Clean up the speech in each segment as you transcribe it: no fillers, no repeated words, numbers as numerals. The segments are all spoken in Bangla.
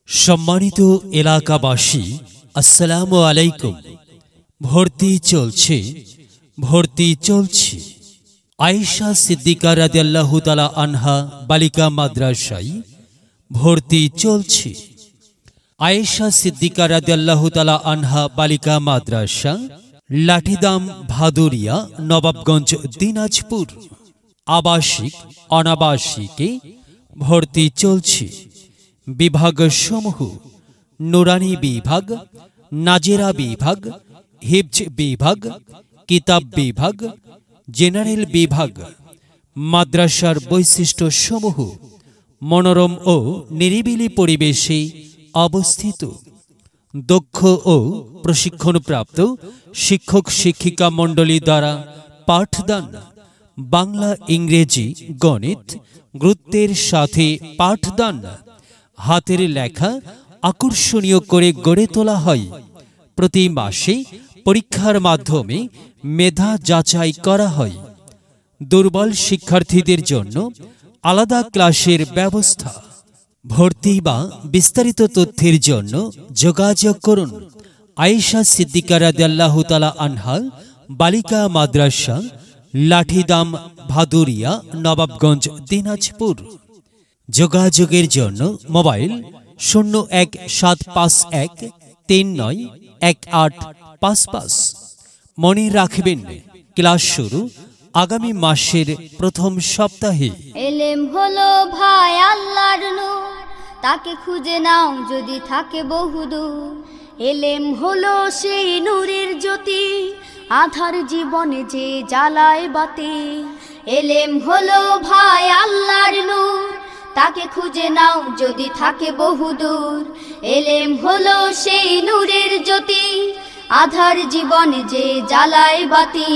সম্মানিত এলাকাবাসী, আসসালামু আলাইকুম। ভর্তি চলছে আয়েশা সিদ্দিকা রাদিয়াল্লাহু তাআলা আনহা বালিকা মাদ্রাসায় ভর্তি চলছে। আয়েশা সিদ্দিকা রাদিয়াল্লাহু তাআলা আনহা বালিকা মাদ্রাসা, লাঠিদাম, ভাদুরিয়া, নবাবগঞ্জ, দিনাজপুর। আবাসিক অনাবাসিকে ভর্তি চলছে। বিভাগ সমূহ: নুরানি বিভাগ, নাজেরা বিভাগ, হিফজ বিভাগ, কিতাব বিভাগ, জেনারেল বিভাগ। মাদ্রাসার বৈশিষ্ট্য সমূহ: মনোরম ও নিরিবিলি পরিবেশে অবস্থিত। দক্ষ ও প্রশিক্ষণপ্রাপ্ত শিক্ষক শিক্ষিকা মণ্ডলী দ্বারা পাঠদান। বাংলা, ইংরেজি, গণিত গুরুত্বের সাথে পাঠদান। হাতের লেখা আকর্ষণীয় করে গড়ে তোলা হয়। প্রতি মাসে পরীক্ষার মাধ্যমে মেধা যাচাই করা হয়। দুর্বল শিক্ষার্থীদের জন্য আলাদা ক্লাসের ব্যবস্থা। ভর্তি বা বিস্তারিত তথ্যের জন্য যোগাযোগ করুন আয়েশা সিদ্দিকা রাদিয়াল্লাহু তাআলা আনহা বালিকা মাদ্রাসা, লাঠিদাম, ভাদুরিয়া, নবাবগঞ্জ, দিনাজপুর। যোগাযোগের জন্য মোবাইল 017513918555। মনে রাখবেন, ক্লাস শুরু আগামী মাসের প্রথম সপ্তাহে। এলেম হলো ভাই আল্লাহর নূর, তাকে খুঁজে নাও যদি থাকে বহুদূর। এলেম হলো সেই নূরের জ্যোতি, আধার জীবনে যে জ্বালায় বাতি। এলেম হলো ভাই আল্লাহর নূর, তাকে খুঁজে নাও যদি থাকে বহুদূর। এলেম হলো সেই নূরের জ্যোতি, আধার জীবনে যে জ্বালায় বাতি।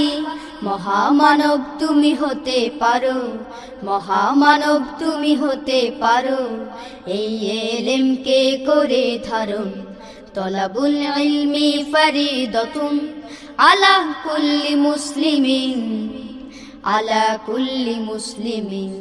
মহামানব তুমি হতে পারো, মহামানব তুমি হতে পারো। এই এলেমকে করে ধারণ, তলাবুল ইলমি ফরিদাতুন আলা কুল্লি মুসলিমিন, আলা কুল্লি মুসলিমিন।